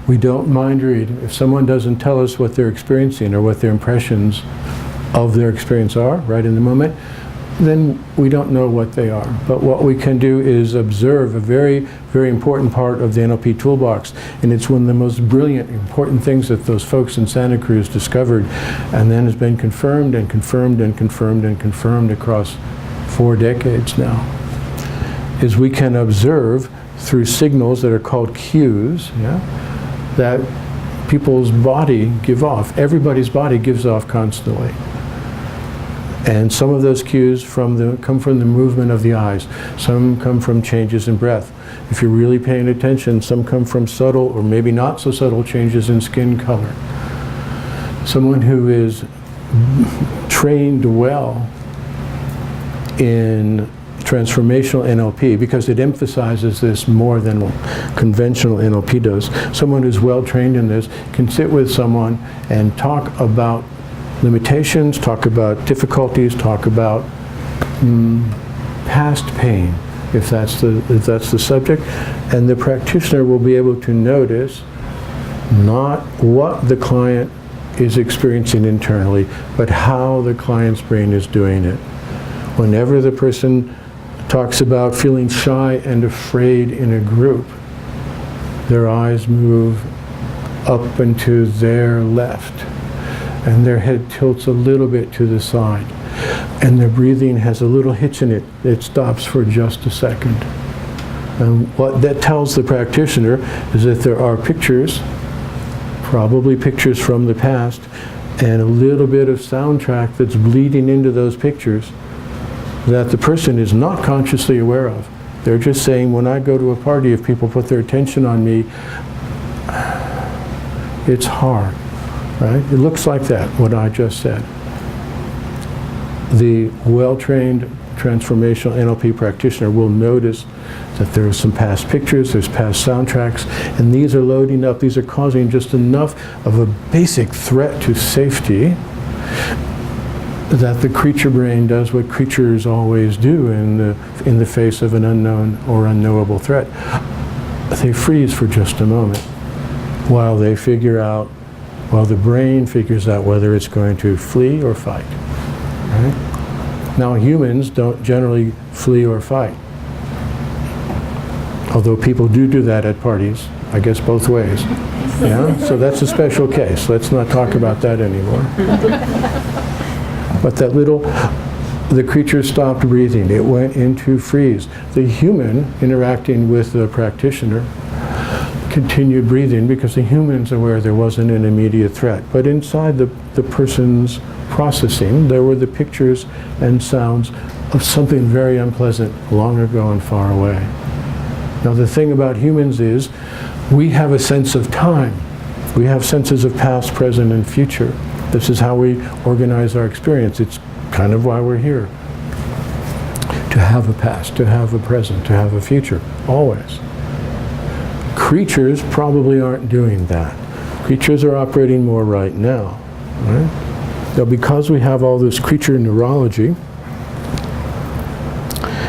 We don't mind reading. If someone doesn't tell us what they're experiencing or what their impressions of their experience are right in the moment, then we don't know what they are. But what we can do is observe a very, very important part of the NLP toolbox. And it's one of the most brilliant, important things that those folks in Santa Cruz discovered, and then has been confirmed and confirmed and confirmed and confirmed across 4 decades now, is we can observe through signals that are called cues, that people's body give off. Everybody's body gives off constantly. And some of those cues come from the movement of the eyes. Some come from changes in breath. If you're really paying attention, some come from subtle or maybe not so subtle changes in skin color. Someone who is trained well in transformational NLP, because it emphasizes this more than conventional NLP does. Someone who's well trained in this can sit with someone and talk about limitations, talk about difficulties, talk about past pain, if that's the subject, and the practitioner will be able to notice not what the client is experiencing internally, but how the client's brain is doing it. Whenever the person talks about feeling shy and afraid in a group, their eyes move up and to their left, and their head tilts a little bit to the side, and their breathing has a little hitch in it. It stops for just a second. And what that tells the practitioner is that there are pictures, probably pictures from the past, and a little bit of soundtrack that's bleeding into those pictures that the person is not consciously aware of. They're just saying, when I go to a party, if people put their attention on me, it's hard, right? It looks like that, what I just said. The well-trained transformational NLP practitioner will notice that there are some past pictures, there's past soundtracks, and these are loading up, these are causing just enough of a basic threat to safety that the creature brain does what creatures always do in the face of an unknown or unknowable threat. They freeze for just a moment while the brain figures out whether it's going to flee or fight. Right? Now, humans don't generally flee or fight, although people do that at parties, I guess both ways. Yeah? So that's a special case. Let's not talk about that anymore. But the creature stopped breathing. It went into freeze. The human interacting with the practitioner continued breathing because the human's aware there wasn't an immediate threat. But inside the person's processing, there were the pictures and sounds of something very unpleasant long ago and far away. Now, the thing about humans is we have a sense of time. We have senses of past, present, and future. This is how we organize our experience. It's kind of why we're here. To have a past, to have a present, to have a future, always. Creatures probably aren't doing that. Creatures are operating more right now. Right? Now, because we have all this creature neurology,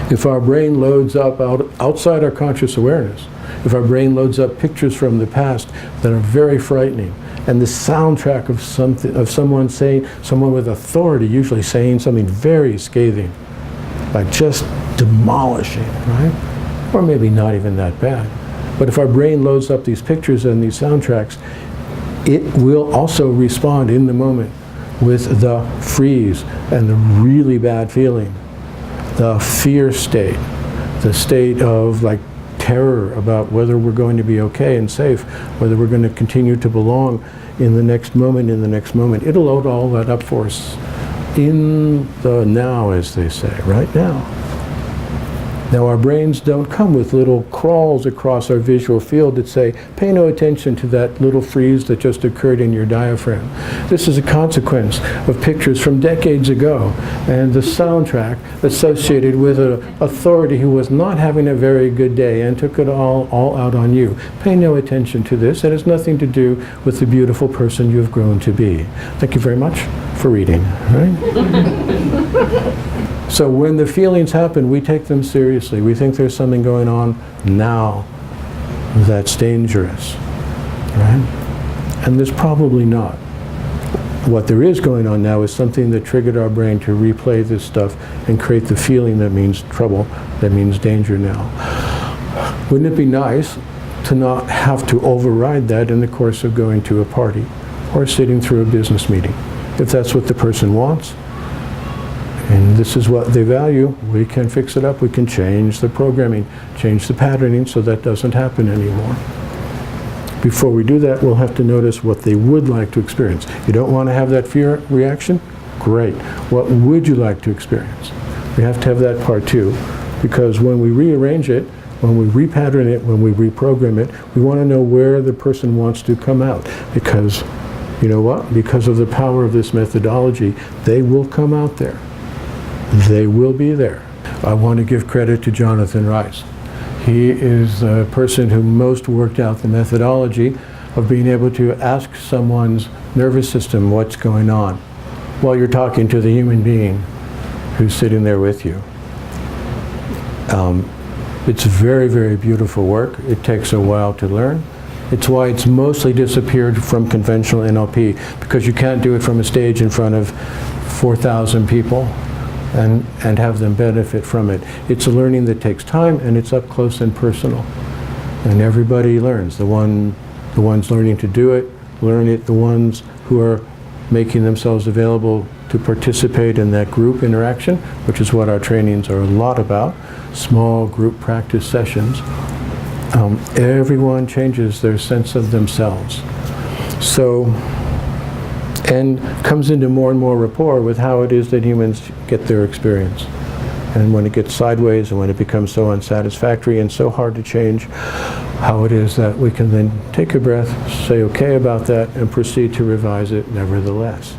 if our brain loads up outside our conscious awareness, if our brain loads up pictures from the past that are very frightening, and the soundtrack of someone with authority, usually saying something very scathing, like just demolishing, right? Or maybe not even that bad. But if our brain loads up these pictures and these soundtracks, it will also respond in the moment with the freeze and the really bad feeling, the fear state, the state of like terror about whether we're going to be okay and safe, whether we're going to continue to belong in the next moment, It'll load all that up for us in the now, as they say, right now. Now, our brains don't come with little crawls across our visual field that say, pay no attention to that little freeze that just occurred in your diaphragm. This is a consequence of pictures from decades ago and the soundtrack associated with an authority who was not having a very good day and took it all out on you. Pay no attention to this. It has nothing to do with the beautiful person you've grown to be. Thank you very much for reading. Right? So when the feelings happen, we take them seriously. We think there's something going on now that's dangerous. right? And there's probably not. What there is going on now is something that triggered our brain to replay this stuff and create the feeling that means trouble, that means danger now. Wouldn't it be nice to not have to override that in the course of going to a party or sitting through a business meeting? If that's what the person wants, and this is what they value, we can fix it up. We can change the programming, change the patterning so that doesn't happen anymore. Before we do that, we'll have to notice what they would like to experience. You don't want to have that fear reaction? Great. What would you like to experience? We have to have that part too, because when we rearrange it, when we repattern it, when we reprogram it, we want to know where the person wants to come out. Because, you know what? Because of the power of this methodology, they will come out there. They will be there. I want to give credit to Jonathan Rice. He is the person who most worked out the methodology of being able to ask someone's nervous system what's going on while you're talking to the human being who's sitting there with you. It's very, very beautiful work. It takes a while to learn. It's why it's mostly disappeared from conventional NLP, because you can't do it from a stage in front of 4,000 people and have them benefit from it. It's a learning that takes time, and it's up close and personal. And everybody learns. The ones learning to do it, learn it. The ones who are making themselves available to participate in that group interaction, which is what our trainings are a lot about, small group practice sessions. Everyone changes their sense of themselves. So, and comes into more and more rapport with how it is that humans get their experience. And when it gets sideways and when it becomes so unsatisfactory and so hard to change, how it is that we can then take a breath, say okay about that, and proceed to revise it nevertheless.